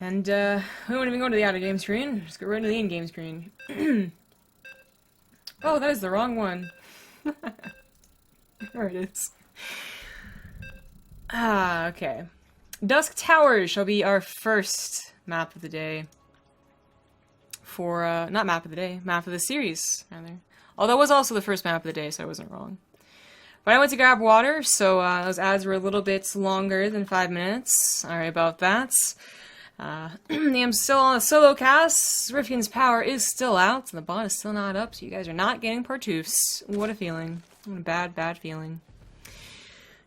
And, we won't even go to the outer game screen. Just go right to the in-game screen. Oh, that is the wrong one. There it is. Ah, okay. Dusk Towers shall be our first map of the day. For, not map of the day, map of the series, rather. Although it was also the first map of the day, so I wasn't wrong. But I went to grab water, so, those ads were a little bit longer than 5 minutes. Sorry about that. I'm still on a solo cast. Rifkin's power is still out, and the bot is still not up, so you guys are not getting partoofs. What a feeling. What a bad, bad feeling.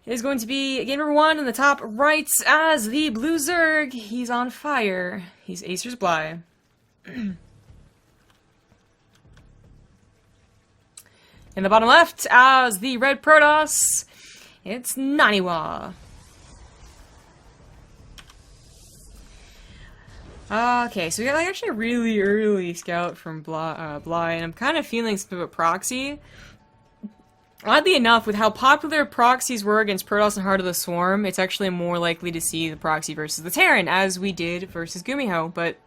It is going to be game number 1 in the top right as the blue zerg. He's on fire. He's Acer's Bly. In the bottom left as the red Protoss, it's NaNiwa. Okay, so we got like actually a really early scout from Bly, and I'm kind of feeling some of a proxy. Oddly enough, with how popular proxies were against Protoss and Heart of the Swarm, it's actually more likely to see the proxy versus the Terran, as we did versus Gumiho, but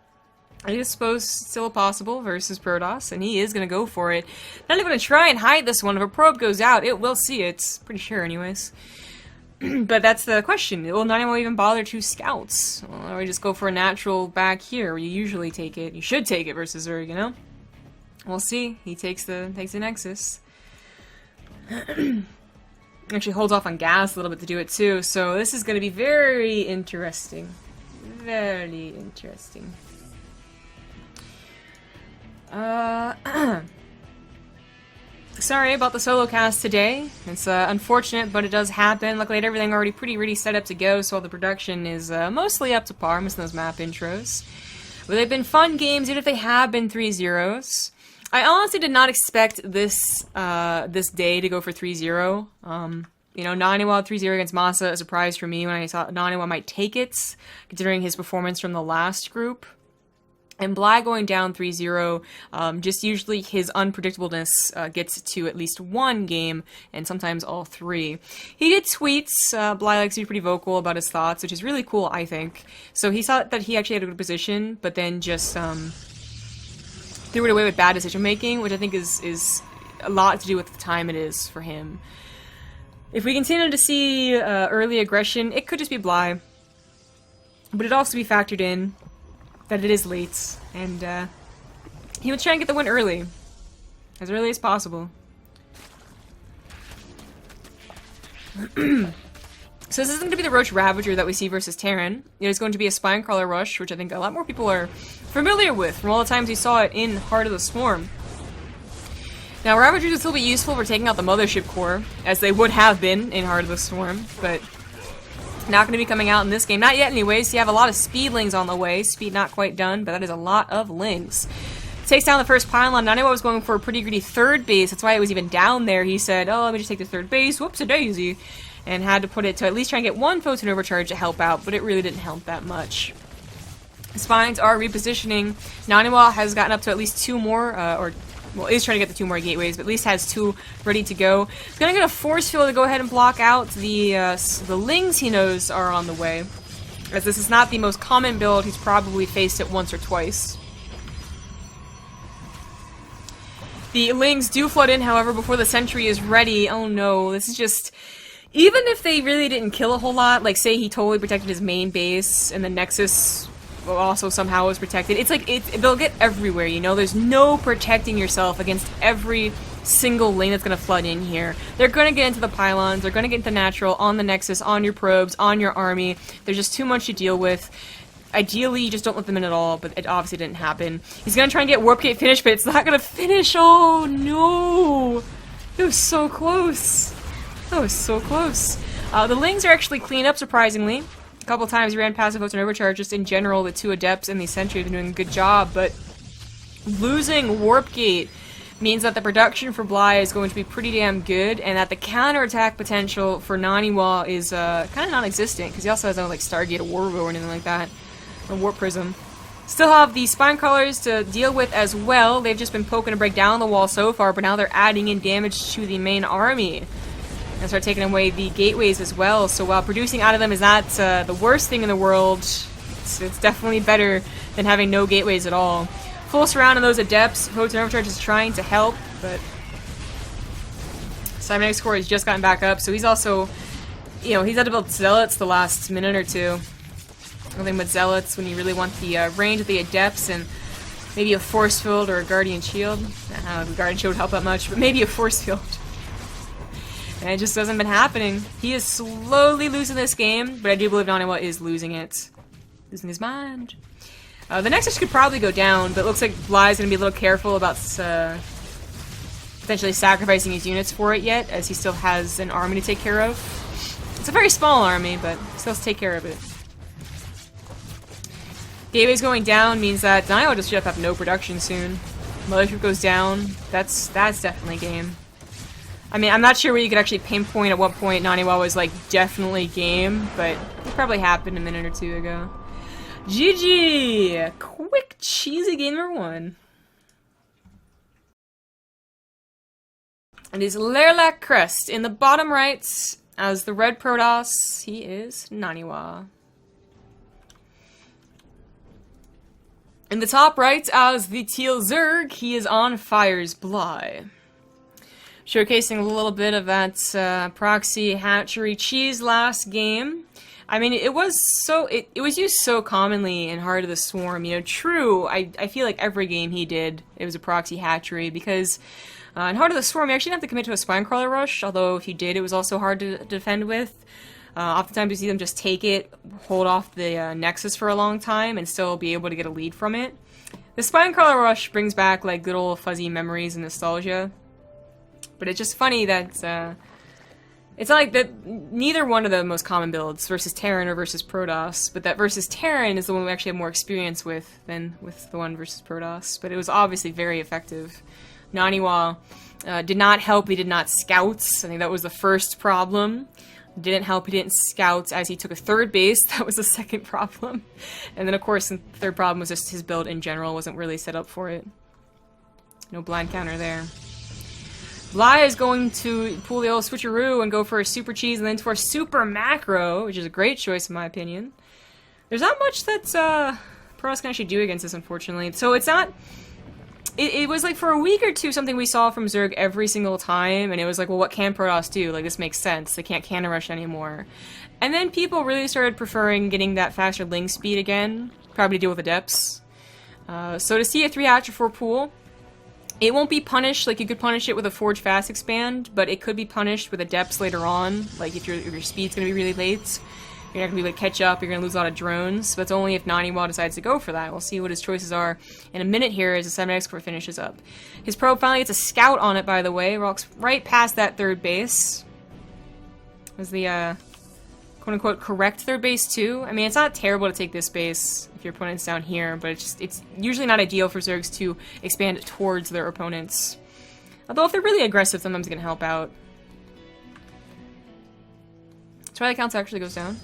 I suppose still possible versus Protoss, and he is going to go for it. Not even going to try and hide this one. If a probe goes out, it will see it. Pretty sure, anyways. But that's the question. Will NaNiwa even bother 2 scouts? Or we just go for a natural back here, where you usually take it. You should take it versus Zerg, you know? We'll see. He takes the Nexus. Actually holds off on gas a little bit to do it too, so this is going to be very interesting. Very interesting. Sorry about the solo cast today. It's unfortunate, but it does happen. Luckily, I had everything already pretty ready set up to go, so all the production is mostly up to par, missing those map intros. But they've been fun games, even if they have been 3-0s. I honestly did not expect this this day to go for 3-0. You know, NaNiwa 3-0 against Masa, a surprise for me when I thought NaNiwa might take it, considering his performance from the last group. And Bly going down 3-0, just usually his unpredictableness gets to at least 1 game, and sometimes all 3. He did tweets. Bly likes to be pretty vocal about his thoughts, which is really cool, I think. So he thought that he actually had a good position, but then just threw it away with bad decision-making, which I think is a lot to do with the time it is for him. If we continue to see early aggression, it could just be Bly. But it'd also be factored in that it is late, and he would try and get the win early as possible. So this isn't going to be the Roach Ravager that we see versus Terran. It is going to be a Spinecrawler Rush, which I think a lot more people are familiar with from all the times we saw it in Heart of the Swarm. Now, Ravagers would still be useful for taking out the Mothership Core, as they would have been in Heart of the Swarm, but not going to be coming out in this game. Not yet anyways. You have a lot of Speedlings on the way. Speed not quite done, but that is a lot of Lings. Takes down the first pylon. NaNiwa was going for a pretty greedy third base. That's why it was even down there. He said, oh, let me just take the third base. Whoops-a-daisy. And had to put it to at least try and get 1 photon overcharge to help out, but it really didn't help that much. Spines are repositioning. NaNiwa has gotten up to at least 2 more, well, is trying to get the 2 more gateways, but at least has 2 ready to go. He's gonna get a force field to go ahead and block out the Lings he knows are on the way. As this is not the most common build, he's probably faced it once or twice. The Lings do flood in, however, before the sentry is ready. Oh no, this is just... Even if they really didn't kill a whole lot, like say he totally protected his main base, and the Nexus also somehow was protected, it's like, they'll get everywhere, you know? There's no protecting yourself against every single lane that's gonna flood in here. They're gonna get into the pylons, they're gonna get into natural, on the Nexus, on your probes, on your army. There's just too much to deal with. Ideally, you just don't let them in at all, but it obviously didn't happen. He's gonna try and get Warp Gate finished, but it's not gonna finish! Oh, no! It was so close! That was so close. The Lings are actually cleaned up, surprisingly. A couple times he ran passive photon overcharge. Just in general, the 2 Adepts and the Sentry have been doing a good job, but losing Warp Gate means that the production for Bly is going to be pretty damn good, and that the counterattack potential for NaNiwa is kind of non-existent, because he also has no like Stargate or Warvo or anything like that, or Warp Prism. Still have the Spinecrawlers to deal with as well. They've just been poking to break down the wall so far, but now they're adding in damage to the main army. And start taking away the gateways as well, so while producing out of them is not the worst thing in the world, It's definitely better than having no gateways at all. Full surround on those Adepts. Potent Overcharge is trying to help, but Cybernetics Core has just gotten back up, so he's also, you know, he's had to build Zealots the last minute or two. Nothing but Zealots when you really want the range of the Adepts and maybe a Force Field or a Guardian Shield. I don't know if the Guardian Shield would help that much, but maybe a Force Field. And it just hasn't been happening. He is slowly losing this game, but I do believe NaNiwa is losing it. Losing his mind. The Nexus could probably go down, but it looks like Bly's going to be a little careful about potentially sacrificing his units for it yet, as he still has an army to take care of. It's a very small army, but still has to take care of it. Gateways going down means that NaNiwa just should have no production soon. Mothership goes down. That's definitely game. I mean, I'm not sure where you could actually pinpoint at what point NaNiwa was, like, definitely game, but it probably happened a minute or two ago. GG! Quick, cheesy game number 1. It is Lerlac Crest. In the bottom right, as the red Protoss, he is NaNiwa. In the top right, as the teal Zerg, he is on Fire's Bly. Showcasing a little bit of that proxy hatchery cheese last game. I mean, it was used so commonly in Heart of the Swarm. You know, true, I feel like every game he did, it was a proxy hatchery, because in Heart of the Swarm, you actually didn't have to commit to a Spinecrawler rush, although if you did, it was also hard to defend with. Oftentimes you see them just take it, hold off the Nexus for a long time, and still be able to get a lead from it. The Spinecrawler rush brings back, like, good old fuzzy memories and nostalgia. But it's just funny that, it's not like that neither one of the most common builds, versus Terran or versus Protoss, but that versus Terran is the one we actually have more experience with than with the one versus Protoss. But it was obviously very effective. NaNiwa did not help, he did not scout. I think that was the first problem. Didn't help, he didn't scout as he took a third base. That was the second problem. And then, of course, the third problem was just his build in general wasn't really set up for it. No blind counter there. Bly is going to pull the old switcheroo and go for a super cheese and then for a super macro, which is a great choice in my opinion. There's not much that Protoss can actually do against this, unfortunately. So it's not... It was like for a week or two something we saw from Zerg every single time, and it was like, well, what can Protoss do? Like, this makes sense. They can't cannon rush anymore. And then people really started preferring getting that faster ling speed again, probably to deal with Adepts. So to see a 3 hatch or 4 pool, it won't be punished, like you could punish it with a Forge Fast Expand, but it could be punished with Adepts later on, like if your speed's gonna be really late. You're not gonna be able to catch up, you're gonna lose a lot of drones, but it's only if NaNiwa decides to go for that. We'll see what his choices are in a minute here as the Cybernetics Core finishes up. His probe finally gets a scout on it, by the way, walks right past that third base. Was the, quote-unquote, correct third base, too. I mean, it's not terrible to take this base if your opponent's down here, but it's usually not ideal for Zergs to expand towards their opponents. Although if they're really aggressive, sometimes it can help out. Twilight Council actually goes down.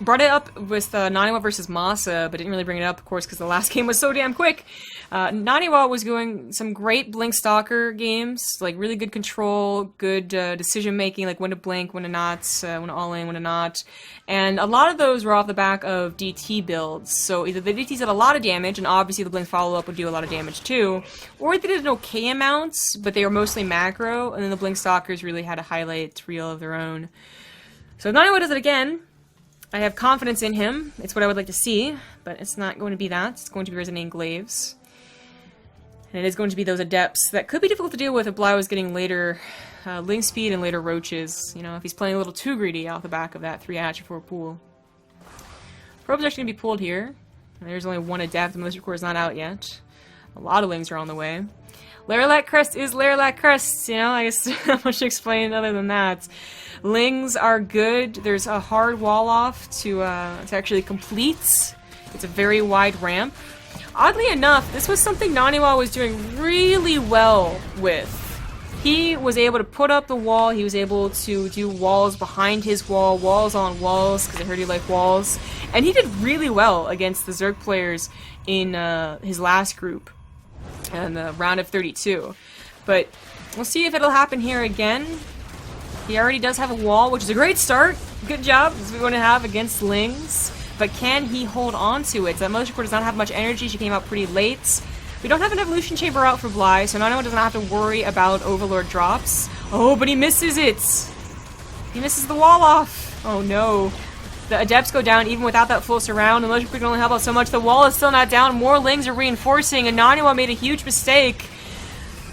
Brought it up with NaNiwa versus Masa, but didn't really bring it up, of course, because the last game was so damn quick. NaNiwa was doing some great Blink Stalker games, like really good control, good decision-making, like when to blink, when to not, when to all-in, when to not. And a lot of those were off the back of DT builds. So either the DTs did a lot of damage, and obviously the Blink follow-up would do a lot of damage too, or they did an okay amount, but they were mostly macro, and then the Blink Stalkers really had a highlight reel of their own. So if NaNiwa does it again, I have confidence in him. It's what I would like to see, but it's not going to be that. It's going to be Resonating Glaives. And it is going to be those Adepts that could be difficult to deal with if Bly was getting later Ling Speed and later Roaches. You know, if he's playing a little too greedy off the back of that 3 hatch or 4 pool. Probe's actually going to be pulled here. There's only one Adept. The Militia Core is not out yet. A lot of Lings are on the way. Lerlac Crest is Lerlac Crest, you know, I guess not much to explain other than that. Lings are good. There's a hard wall off to actually complete. It's a very wide ramp. Oddly enough, this was something NaNiwa was doing really well with. He was able to put up the wall, he was able to do walls behind his wall, walls on walls, because I heard he liked walls. And he did really well against the Zerg players in his last group. And the round of 32. But we'll see if it'll happen here again. He already does have a wall, which is a great start. Good job. This is what we want to have against Lings. But can he hold on to it? That Motion Core does not have much energy. She came out pretty late. We don't have an Evolution Chamber out for Bly, so NaNiwa does not have to worry about Overlord drops. Oh, but he misses it! He misses the wall off! Oh no. The Adepts go down even without that full surround. The Motion Core can only help out so much. The wall is still not down. More Lings are reinforcing, and NaNiwa made a huge mistake.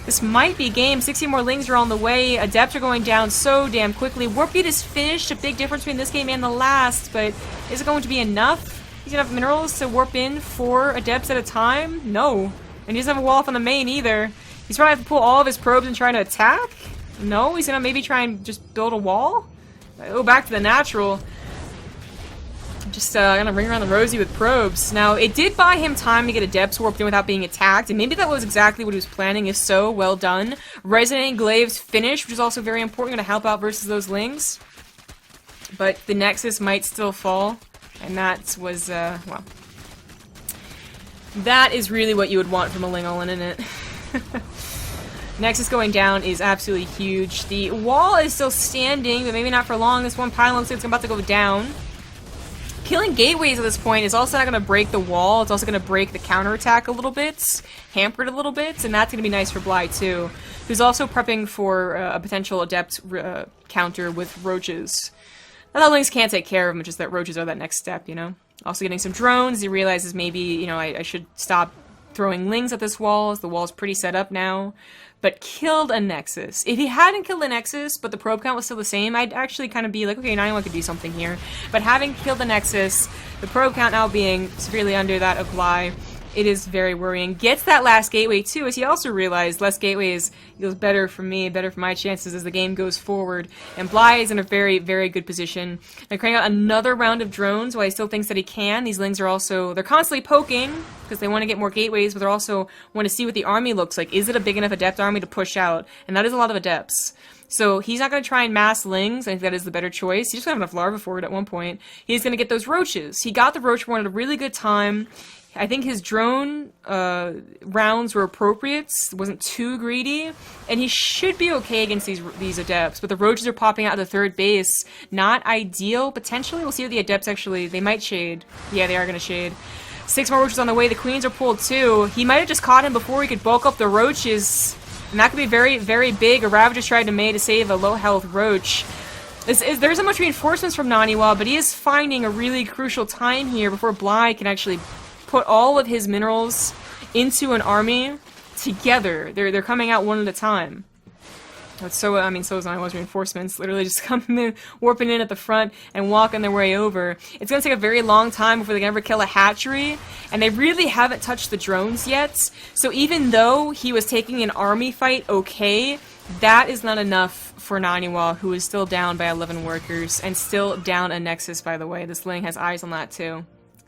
This might be game. 60 more Lings are on the way. Adepts are going down so damn quickly. Warp Beat is finished. A big difference between this game and the last, but is it going to be enough? He's gonna have minerals to warp in 4 Adepts at a time? No. And he doesn't have a wall off on the main either. He's probably have to pull all of his probes and try to attack? No, he's gonna maybe try and just build a wall? Go back to the natural. Just gonna ring around the rosy with probes. Now, it did buy him time to get Adepts warped in without being attacked, and maybe that was exactly what he was planning. If so, well done. Resonating Glaives finished, which is also very important, gonna help out versus those Lings. But the Nexus might still fall, and that was, well... That is really what you would want from a Ling All-In, isn't it? Nexus going down is absolutely huge. The wall is still standing, but maybe not for long. This one pylon looks like it's about to go down. Killing gateways at this point is also not going to break the wall. It's also going to break the counterattack a little bit, hamper it a little bit, and that's going to be nice for Bly too, who's also prepping for a potential Adept counter with Roaches. Not that Lings can't take care of them, just that Roaches are that next step, you know? Also getting some drones. He realizes maybe, you know, I should stop throwing Lings at this wall, as the wall's pretty set up now. But killed a Nexus. If he hadn't killed a Nexus, but the probe count was still the same, I'd actually kind of be like, okay, NaNiwa could do something here. But having killed the Nexus, the probe count now being severely under that of Bly, it is very worrying. Gets that last gateway too, as he also realized less gateways feels better for me, better for my chances as the game goes forward. And Bly is in a very, very good position. Now crank out another round of drones while he still thinks that he can. These Lings are also, they're constantly poking because they want to get more gateways, but they also want to see what the army looks like. Is it a big enough Adept army to push out? And that is a lot of Adepts. So he's not going to try and mass Lings. I think that is the better choice. He just got enough larva for it at one point. He's going to get those Roaches. He got the Roach one at a really good time. I think his drone rounds were appropriate. It wasn't too greedy, and he should be okay against these Adepts. But the Roaches are popping out of the third base. Not ideal. Potentially, we'll see what the Adepts actually. They might shade. Yeah, they are going to shade. 6 more Roaches on the way. The Queens are pulled too. He might have just caught him before he could bulk up the Roaches, and that could be very, very big. A Ravager's tried to save a low health Roach. There isn't much reinforcements from NaNiwa, but he is finding a really crucial time here before Bly can actually put all of his minerals into an army together. They're coming out one at a time. That's so, I mean, so is NaNiwa's reinforcements. Literally just coming in, warping in at the front and walking their way over. It's going to take a very long time before they can ever kill a hatchery, and they really haven't touched the drones yet. So even though he was taking an army fight okay, that is not enough for NaNiwa, who is still down by 11 workers, and still down a Nexus, by the way. This Ling has eyes on that too.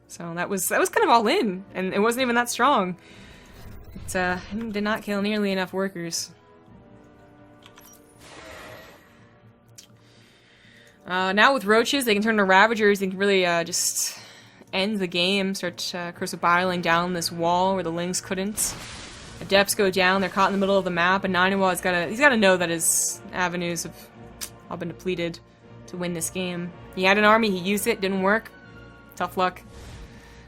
So that was kind of all in, and it wasn't even that strong. It did not kill nearly enough workers. Now with Roaches, they can turn to Ravagers. They can really just end the game. Start crucifiling down this wall where the Lings couldn't. Adepts go down. They're caught in the middle of the map, and NaNiwa's he's gotta know that his avenues have all been depleted to win this game. He had an army. He used it. Didn't work. Tough luck.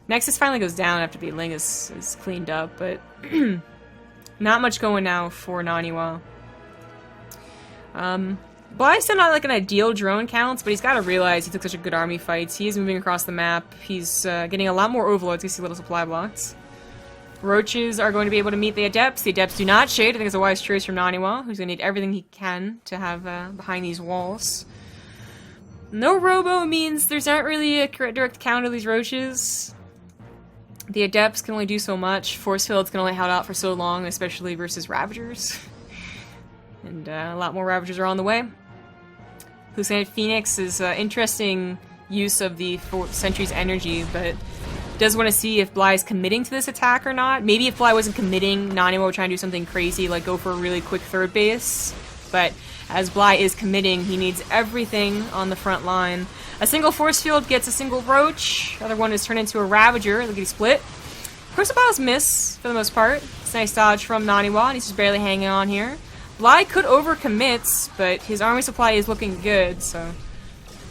Nexus finally goes down after the Ling is cleaned up, but not much going now for NaNiwa. Bly's still not like an ideal drone counts, but he's got to realize he took such a good army fights. He is moving across the map. He's getting a lot more overloads. You see little supply blocks. Roaches are going to be able to meet the Adepts. The Adepts do not shade. I think it's a wise choice from NaNiwa, who's going to need everything he can to have behind these walls. No Robo means there's not really a direct counter to these Roaches. The Adepts can only do so much. Force Fields can only hold out for so long, especially versus Ravagers. And a lot more Ravagers are on the way. Hallucinated Phoenix is interesting use of the Sentry's energy, but does want to see if Bly is committing to this attack or not. Maybe if Bly wasn't committing, NaNiwa would try and do something crazy, like go for a really quick third base. But as Bly is committing, he needs everything on the front line. A single force field gets a single Roach. The other one is turned into a Ravager. Look at he split. Crucifiles miss, for the most part. It's a nice dodge from NaNiwa, and he's just barely hanging on here. Bly could overcommit, but his army supply is looking good, so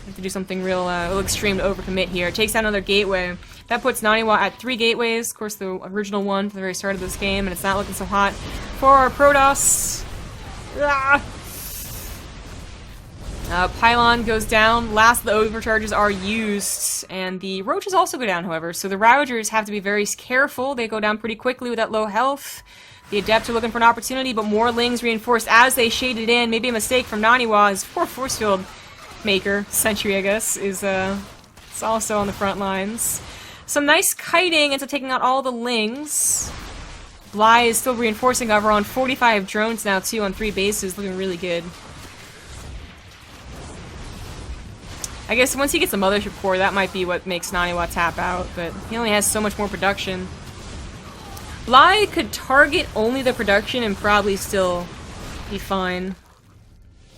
Have to do something real extreme to overcommit here. Takes down another gateway. That puts NaNiwa at 3 gateways. Of course, the original one from the very start of this game, and it's not looking so hot for our Protoss. Ah! Pylon goes down. Last of the overcharges are used, and the roaches also go down, however. So the Ravagers have to be very careful. They go down pretty quickly with that low health. The Adepts are looking for an opportunity, but more Lings reinforced as they shaded in. Maybe a mistake from NaNiwa. His poor force field maker, Sentry, I guess, is also on the front lines. Some nice kiting into taking out all the Lings. Bly is still reinforcing, however, on 45 drones now, too, on 3 bases, looking really good. I guess once he gets the Mothership Core, that might be what makes NaNiwa tap out, but he only has so much more production. Bly could target only the production and probably still be fine.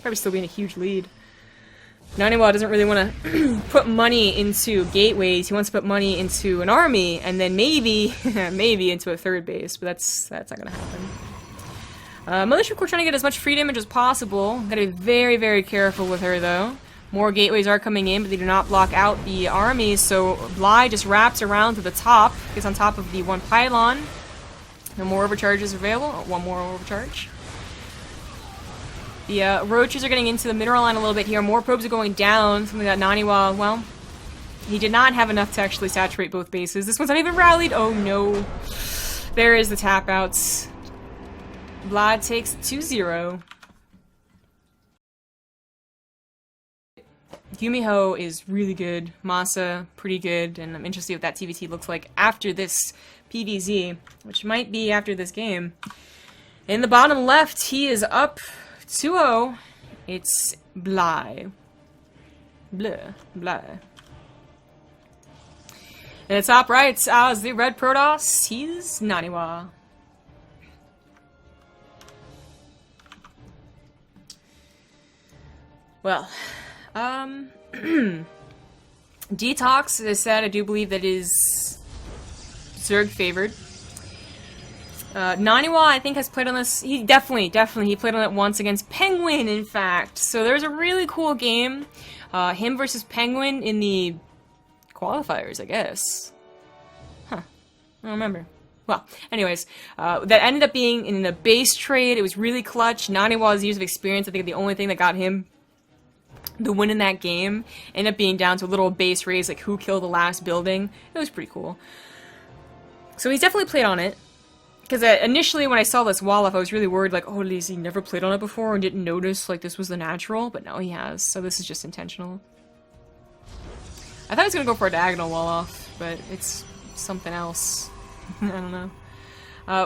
Probably still be in a huge lead. NaNiwa doesn't really want to put money into gateways. He wants to put money into an army, and then maybe, maybe into a 3rd base, but that's not going to happen. Mothership Core trying to get as much free damage as possible. Gotta be very, very careful with her, though. More gateways are coming in, but they do not block out the armies, so Bly just wraps around to the top, gets on top of the 1 pylon. No more overcharges available. Oh, 1 more overcharge. The roaches are getting into the mineral line a little bit here. More probes are going down. Something that NaNiwa, well, he did not have enough to actually saturate both bases. This one's not even rallied. Oh no. There is the tap outs. Bly takes 2-0. Yumiho is really good, Masa pretty good, and I'm interested what that TVT looks like after this PVZ, which might be after this game. In the bottom left, he is up 2-0. It's Bly. Blah. Bly. In the top right, as the red Protoss, he's NaNiwa. Well, Detox, as I said, I do believe that is Zerg favored. NaNiwa, I think, has played on this. He definitely, he played on it once against Penguin, in fact. So there's a really cool game. Him versus Penguin in the qualifiers, I guess. Huh. I don't remember. Well, anyways, that ended up being in the base trade. It was really clutch. NaNiwa's years of experience, I think, the only thing that got him the win in that game. Ended up being down to a little base race, like who killed the last building. It was pretty cool. So he's definitely played on it. Because initially when I saw this wall off, I was really worried, like, oh, has he never played on it before and didn't notice, like, this was the natural? But no, he has, so this is just intentional. I thought he was going to go for a diagonal wall off, but it's something else. I don't know.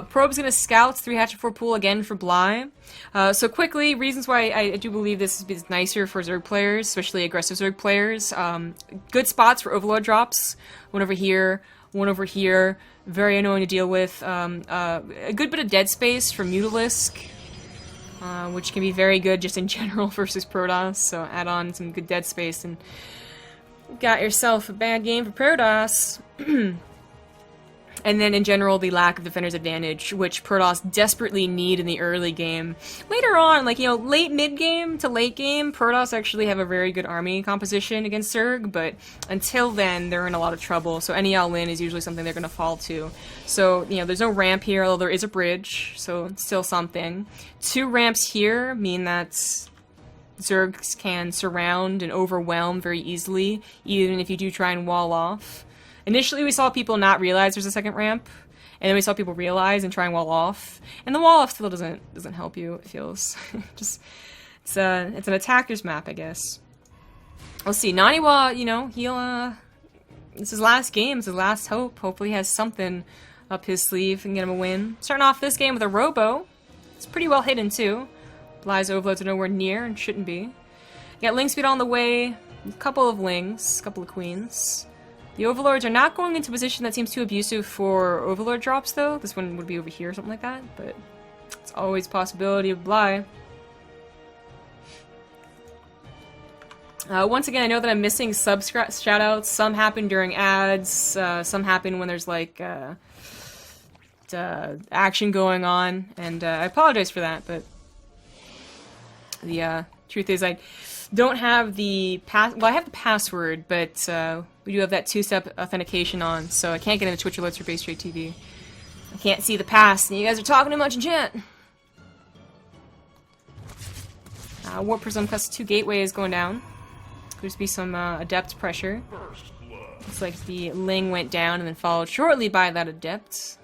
Probe's going to scout 3 hatchet 4 pool again for Bly. So quickly, reasons why I do believe this is nicer for Zerg players, especially aggressive Zerg players. Good spots for Overlord drops. One over here, one over here. Very annoying to deal with. A good bit of dead space for Mutalisk, which can be very good just in general versus Protoss. So add on some good dead space and got yourself a bad game for Protoss. And then in general, the lack of defender's advantage, which Protoss desperately need in the early game. Later on, like, you know, late mid-game to late game, Protoss actually have a very good army composition against Zerg, but until then, they're in a lot of trouble, so any all-in is usually something they're going to fall to. So, you know, there's no ramp here, although there is a bridge, so it's still something. 2 ramps here mean that Zergs can surround and overwhelm very easily, even if you do try and wall off. Initially, we saw people not realize there's a second ramp, and then we saw people realize and try and wall off. And the wall off still doesn't help you, it feels. Just it's an attacker's map, I guess. We'll see. NaNiwa, you know, he'll this is his last game, it's his last hope. Hopefully he has something up his sleeve and get him a win. Starting off this game with a Robo. It's pretty well hidden too. Bly's overloads are nowhere near and shouldn't be. Got Ling Speed on the way, a couple of Lings, a couple of Queens. The Overlords are not going into a position that seems too abusive for Overlord drops, though. This one would be over here or something like that, but it's always a possibility of Bly. Once again, I know that I'm missing sub shoutouts. Some happen during ads, some happen when there's, like, action going on, and I apologize for that, but the truth is don't have the well, I have the password, but we do have that two-step authentication on, so I can't get into Twitch alerts for BaseTradeTV. I can't see the pass, and you guys are talking too much in chat. Warp Prism plus 2 gateways going down. Could just be some adept pressure. Looks like the Ling went down and then followed shortly by that adept.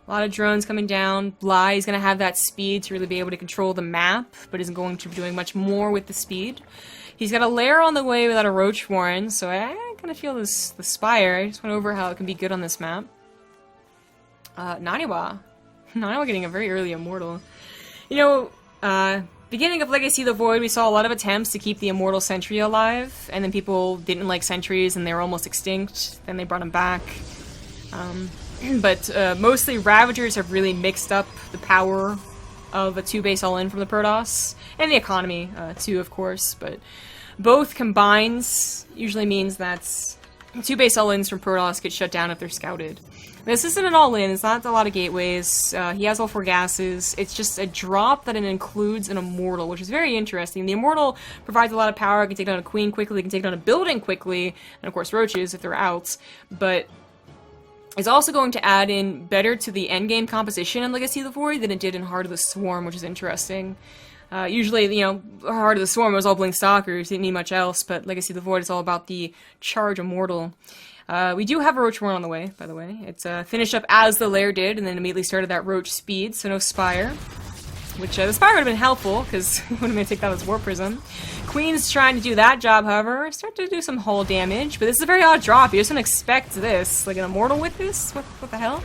A lot of drones coming down. Bly is going to have that speed to really be able to control the map, but isn't going to be doing much more with the speed. He's got a lair on the way without a Roach Warren, so I kind of feel the Spire. I just went over how it can be good on this map. NaNiwa. NaNiwa getting a very early Immortal. You know, beginning of Legacy of the Void, we saw a lot of attempts to keep the Immortal Sentry alive, and then people didn't like Sentries and they were almost extinct. Then they brought them back. But mostly Ravagers have really mixed up the power of a 2-base all-in from the Protoss, and the economy too, of course, but both combines usually means that 2-base all-ins from Protoss get shut down if they're scouted. This isn't an all-in, it's not a lot of gateways, he has all 4 gases, it's just a drop that it includes an Immortal, which is very interesting. The Immortal provides a lot of power, it can take down a Queen quickly, it can take down a building quickly, and of course Roaches if they're out, but it's also going to add in better to the endgame composition in Legacy of the Void than it did in Heart of the Swarm, which is interesting. Usually, you know, Heart of the Swarm was all Blink Stalkers, didn't need much else, but Legacy of the Void is all about the Charge Immortal. We do have a Roach Warren on the way, by the way. It's finished up as the Lair did, and then immediately started that Roach speed, so no Spire. Which, the Spire would have been helpful, because we would have been to take that as Warp Prism. Queen's trying to do that job, however. Start to do some hull damage, but this is a very odd drop. You just don't expect this. Like an Immortal with this? What the hell?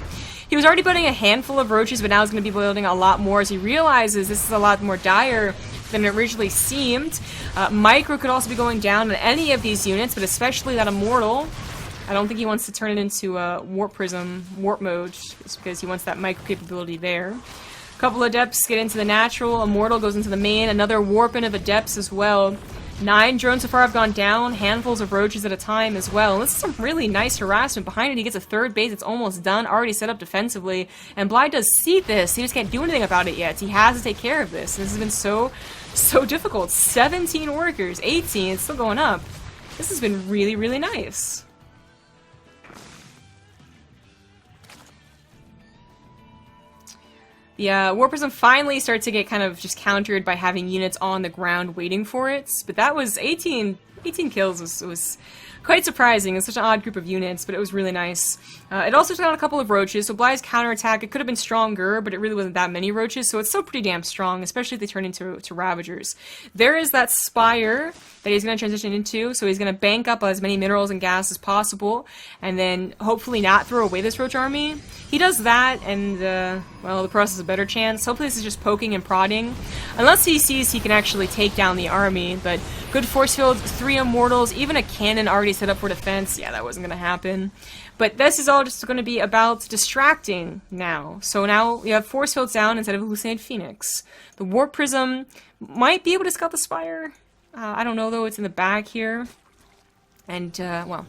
He was already building a handful of Roaches, but now he's going to be building a lot more as he realizes this is a lot more dire than it originally seemed. Micro could also be going down on any of these units, but especially that Immortal. I don't think he wants to turn it into a Warp Prism, Warp Mode, just because he wants that micro capability there. Couple of Adepts get into the natural, Immortal goes into the main, another warping of Adepts as well. 9 drones so far have gone down, handfuls of Roaches at a time as well. And this is some really nice harassment. Behind it, he gets a 3rd base, it's almost done, already set up defensively. And Bly does see this, he just can't do anything about it yet. He has to take care of this. This has been so difficult. 17 workers, 18, it's still going up. This has been really, really nice. The Warp Prism finally starts to get kind of just countered by having units on the ground waiting for it, but that was 18 kills was quite surprising. It's such an odd group of units, but it was really nice. It also took out a couple of Roaches, so Bly's counterattack, it could have been stronger, but it really wasn't that many Roaches, so it's still pretty damn strong, especially if they turn into Ravagers. There is that Spire that he's going to transition into, so he's going to bank up as many minerals and gas as possible, and then hopefully not throw away this Roach army. He does that, and, well, the Protoss has a better chance. Hopefully this is just poking and prodding, unless he sees he can actually take down the army, but good force field, 3 Immortals, even a cannon already set up for defense. Yeah, that wasn't going to happen. But this is all just going to be about distracting now. So now we have force fields down instead of Hallucinated Phoenix. The Warp Prism might be able to scout the Spire. I don't know, though. It's in the back here. And, well,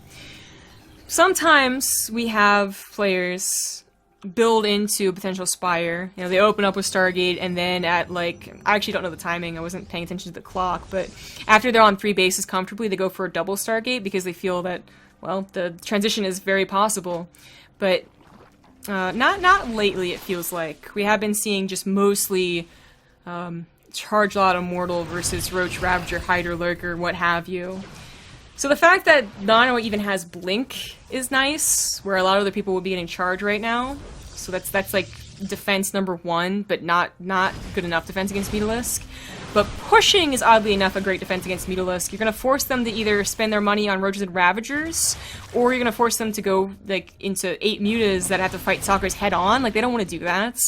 sometimes we have players build into potential Spire. You know, they open up with Stargate, and then at, like, I actually don't know the timing, I wasn't paying attention to the clock, but after they're on 3 bases comfortably, they go for a double Stargate because they feel that, well, the transition is very possible. But, not lately, it feels like. We have been seeing just mostly, Charge Lot Immortal versus Roach, Ravager, Hydra, Lurker, what have you. So the fact that NaNiwa even has Blink is nice, where a lot of other people would be getting Charge right now. So that's like defense number 1, but not good enough defense against Mutalisk. But pushing is oddly enough a great defense against Mutalisk. You're going to force them to either spend their money on Roaches and Ravagers, or you're going to force them to go like into 8 Mutas that have to fight Stalkers head on. Like, they don't want to do that.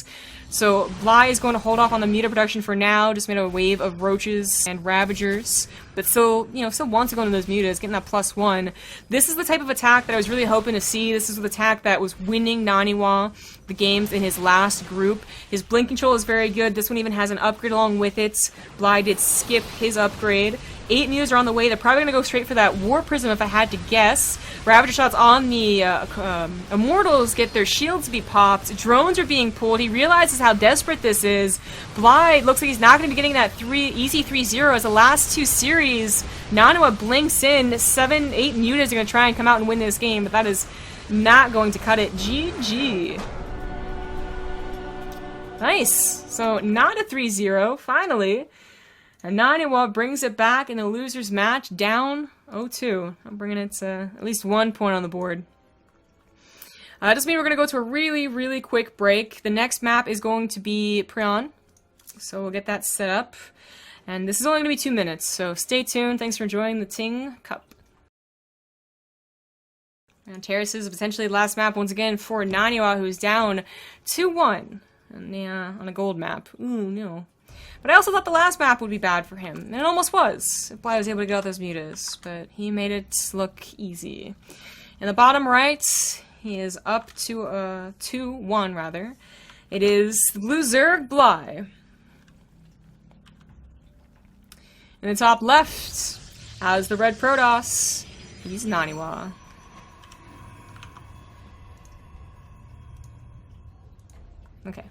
So Bly is going to hold off on the Muta production for now, just made a wave of Roaches and Ravagers, but still, you know, still wants to go into those Mutas, getting that +1. This is the type of attack that I was really hoping to see. This is the attack that was winning NaNiwa the games in his last group. His blink control is very good. This one even has an upgrade along with it. Bly did skip his upgrade. 8 mutas are on the way. They're probably going to go straight for that War Prism if I had to guess. Ravager shots on the Immortals get their shields to be popped. Drones are being pulled. He realizes how desperate this is. Bly looks like he's not going to be getting that easy 3-0 as the last 2 series. NaNiwa blinks in. 7, 8 mutas are going to try and come out and win this game, but that is not going to cut it. GG. Nice. So not a 3-0, finally. And NaNiwa brings it back in the losers match, down 0-2. I'm bringing it to at least 1 point on the board. Doesn't mean we're going to go to a really, really quick break. The next map is going to be Prion. So we'll get that set up. And this is only going to be 2 minutes, so stay tuned. Thanks for enjoying the Ting Cup. And Terraces, potentially the last map once again for NaNiwa, who's down 2-1 on a gold map. Ooh, no. But I also thought the last map would be bad for him, and it almost was, if I was able to get out those mutas, but he made it look easy. In the bottom right, he is up to 2-1, rather. It is the blue Zerg Bly. In the top left, as the red Protoss, he's NaNiwa. Okay.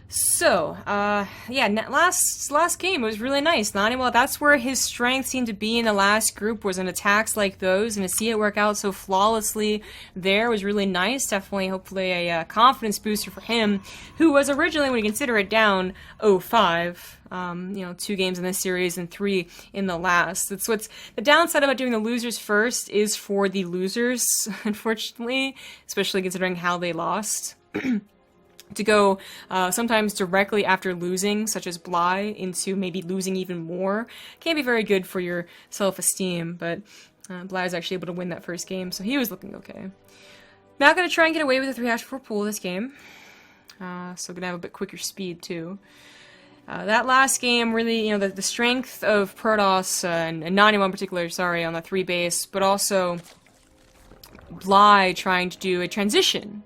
So, yeah, last game was really nice. NaNiwa, that's where his strength seemed to be in the last group, was in attacks like those, and to see it work out so flawlessly there was really nice. Definitely, hopefully, a confidence booster for him, who was originally, when you consider it, down 0-5. You know, 2 games in this series and 3 in the last. That's what's the downside about doing the losers first is for the losers, unfortunately, especially considering how they lost. To go sometimes directly after losing, such as Bly, into maybe losing even more, can't be very good for your self-esteem, but Bly was actually able to win that first game, so he was looking okay. Not going to try and get away with a 3-4 pool this game, so going to have a bit quicker speed too. That last game, really, you know, the strength of Protoss, and NaNiwa in particular, sorry, on the 3 base, but also Bly trying to do a transition.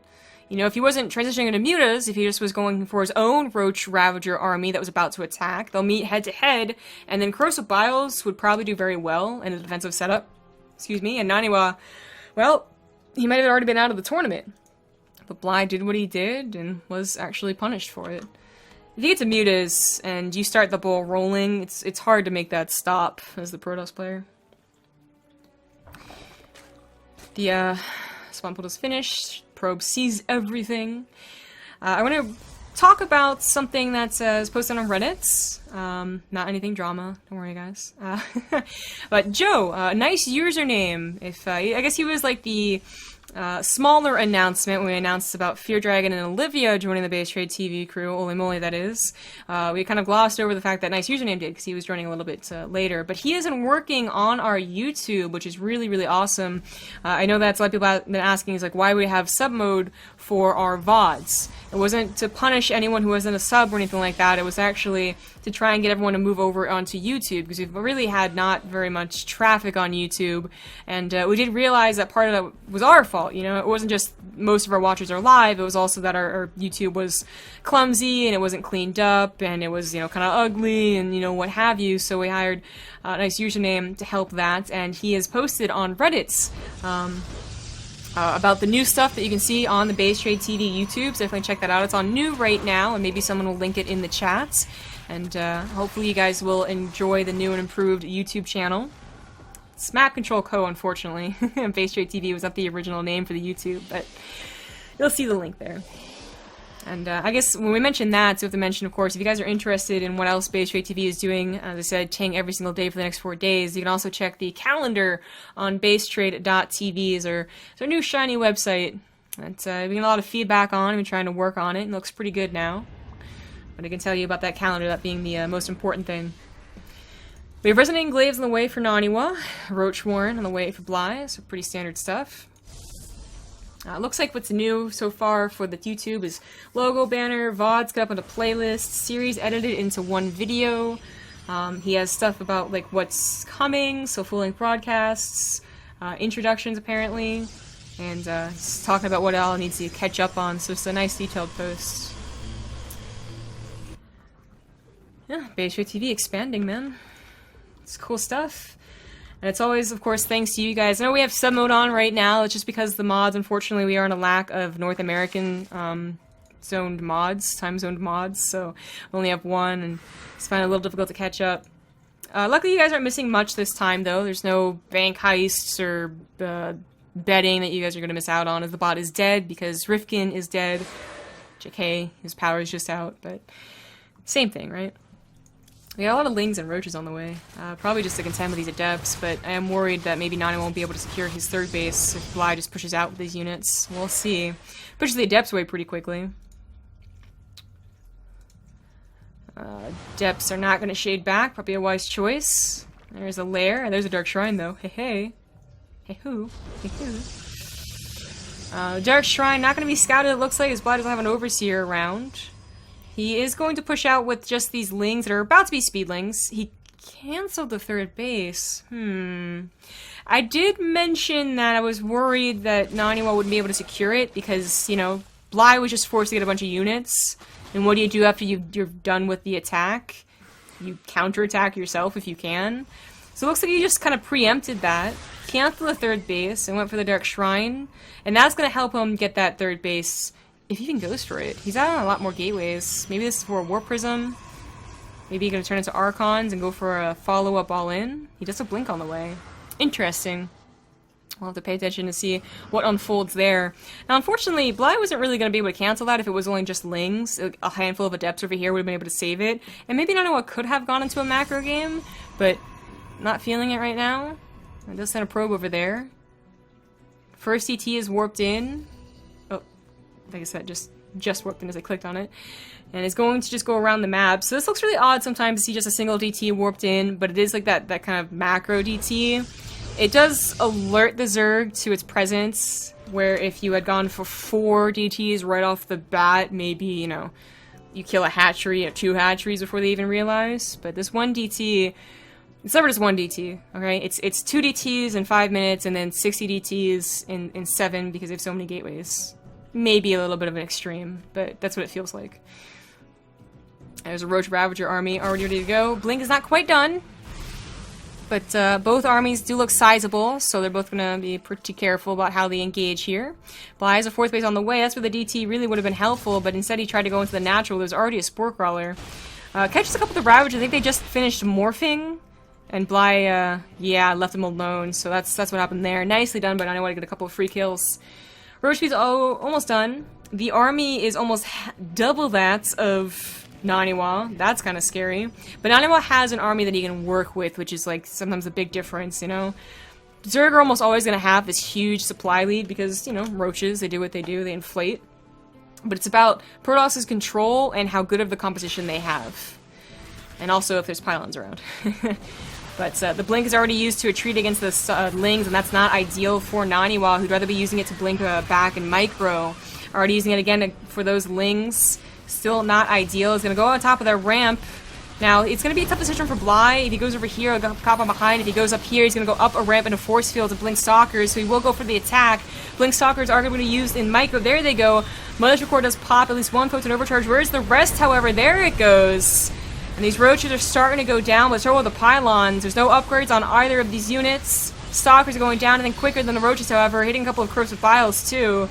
You know, if he wasn't transitioning into mutas, if he just was going for his own Roach Ravager army that was about to attack, they'll meet head-to-head, and then Corrosive Biles would probably do very well in a defensive setup. Excuse me, and NaNiwa, well, he might have already been out of the tournament. But Bly did what he did, and was actually punished for it. If you get to mutas, and you start the ball rolling, it's hard to make that stop as the Protoss player. The spawn pool is finished. Probe sees everything. I want to talk about something that is posted on Reddit. Not anything drama, don't worry guys. But Joe, nice username. If I guess he was like the smaller announcement when we announced about Fear Dragon and Olivia joining the BaseTradeTV crew, holy moly that is. We kind of glossed over the fact that nice username did because he was joining a little bit later. But he isn't working on our YouTube, which is really, really awesome. I know that's a lot of people have been asking, is like, why we have sub mode for our VODs. It wasn't to punish anyone who wasn't a sub or anything like that. It was actually to try and get everyone to move over onto YouTube, because we've really had not very much traffic on YouTube, and we did realize that part of that was our fault. You know, it wasn't just most of our watchers are live, it was also that our YouTube was clumsy, and it wasn't cleaned up, and it was, you know, kind of ugly, and, you know, what have you, so we hired a nice username to help that, and he has posted on Reddit, about the new stuff that you can see on the BaseTradeTV YouTube, so definitely check that out. It's on new right now, and maybe someone will link it in the chat. And hopefully you guys will enjoy the new and improved YouTube channel. It's Map Control Co., unfortunately. BaseTradeTV was not the original name for the YouTube, but you'll see the link there. And I guess when we mention that, so we have to mention, of course, if you guys are interested in what else BaseTradeTV is doing, as I said, Ting every single day for the next 4 days, you can also check the calendar on BaseTradeTV, is our new shiny website. That we get a lot of feedback on, we're trying to work on it, and it looks pretty good now. But I can tell you about that calendar, that being the most important thing. We have Resonating Glaives on the way for NaNiwa, Roach Warren on the way for Bly, so pretty standard stuff. Looks like what's new so far for the YouTube is logo banner, VODs cut up into playlists, series edited into one video. He has stuff about like what's coming, so full-length broadcasts, introductions apparently, and he's talking about what all needs to catch up on, so it's a nice detailed post. Yeah, BaseTradeTV expanding, man. It's cool stuff. And it's always, of course, thanks to you guys. I know we have sub mode on right now. It's just because the mods, unfortunately, we are in a lack of North American zoned mods, time zoned mods. So we only have one, and it's finding it a little difficult to catch up. Luckily, you guys aren't missing much this time, though. There's no bank heists or betting that you guys are going to miss out on, as the bot is dead because Rifkin is dead. JK, his power is just out, but same thing, right? We got a lot of lings and roaches on the way. Probably just to contend with these adepts, but I am worried that maybe NaNiwa won't be able to secure his third base if Bly just pushes out with these units. We'll see. Pushes the adepts away pretty quickly. Adepts are not going to shade back. Probably a wise choice. There's a lair. There's a dark shrine, though. Hey, hey. Hey, who? Hey, who? Dark shrine not going to be scouted, it looks like, as Bly doesn't have an overseer around. He is going to push out with just these lings that are about to be speedlings. He canceled the third base. I did mention that I was worried that NaNiwa wouldn't be able to secure it because, you know, Bly was just forced to get a bunch of units. And what do you do after you're done with the attack? You counterattack yourself if you can. So it looks like he just kind of preempted that. Canceled the third base and went for the Dark Shrine. And that's going to help him get that third base. If he can ghost for it. He's out on a lot more gateways. Maybe this is for a War Prism. Maybe he's going to turn into Archons and go for a follow-up all-in. He does a blink on the way. Interesting. We'll have to pay attention to see what unfolds there. Now, unfortunately, Bly wasn't really going to be able to cancel that if it was only just lings. A handful of adepts over here would have been able to save it. And maybe NaNiwa could have gone into a macro game, but not feeling it right now. I just sent a probe over there. First ET is warped in. Like I said, just warped in as I clicked on it. And it's going to just go around the map. So this looks really odd sometimes to see just a single DT warped in, but it is like that kind of macro DT. It does alert the Zerg to its presence, where if you had gone for 4 DTs right off the bat, maybe, you know, you kill a hatchery or 2 hatcheries before they even realize. But this one DT, it's never just one DT, okay? It's 2 DTs in 5 minutes and then 60 DTs in 7 because they have so many gateways. Maybe a little bit of an extreme, but that's what it feels like. There's a Roach Ravager army already ready to go. Blink is not quite done, but both armies do look sizable, so they're both going to be pretty careful about how they engage here. Bly has a 4th base on the way. That's where the DT really would have been helpful, but instead he tried to go into the natural. There's already a Spore Crawler. Catches a couple of the Ravagers. I think they just finished morphing, and Bly, yeah, left them alone, so that's what happened there. Nicely done, but I want to get a couple of free kills. Rochi's almost done. The army is almost double that of NaNiwa. That's kind of scary. But NaNiwa has an army that he can work with, which is like sometimes a big difference, you know? Zerg are almost always going to have this huge supply lead because, you know, roaches, they do what they do, they inflate. But it's about Protoss's control and how good of the composition they have. And also if there's pylons around. But the blink is already used to retreat against the lings, and that's not ideal for NaNiwa, who'd rather be using it to blink back and micro. Already using it again for those lings. Still not ideal. He's going to go on top of their ramp. Now, it's going to be a tough decision for Bly. If he goes over here, he'll cop on behind. If he goes up here, he's going to go up a ramp and a force field to blink Stalkers, so he will go for the attack. Blink Stalkers are going to be used in micro. There they go. Militia Core does pop at least 1 potent overcharge. Where's the rest, however? There it goes. And these roaches are starting to go down, but so are the pylons. There's no upgrades on either of these units. Stalkers are going down, and then quicker than the roaches, however, hitting a couple of corrosive vials too.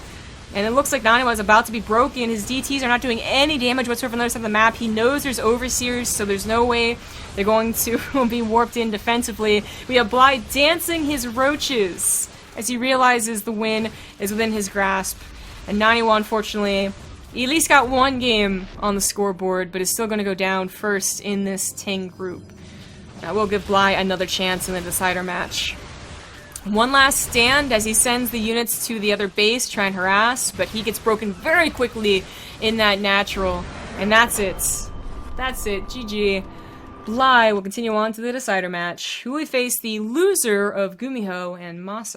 And it looks like NaNiwa is about to be broken. His DTs are not doing any damage whatsoever on the other side of the map. He knows there's overseers, so there's no way they're going to be warped in defensively. We have Bly dancing his roaches as he realizes the win is within his grasp. And NaNiwa, unfortunately, he at least got 1 game on the scoreboard, but is still going to go down first in this TING group. Now we'll give Bly another chance in the decider match. One last stand as he sends the units to the other base, try and harass, but he gets broken very quickly in that natural. And that's it. That's it. GG. Bly will continue on to the decider match, who will face the loser of Gumiho and Masa.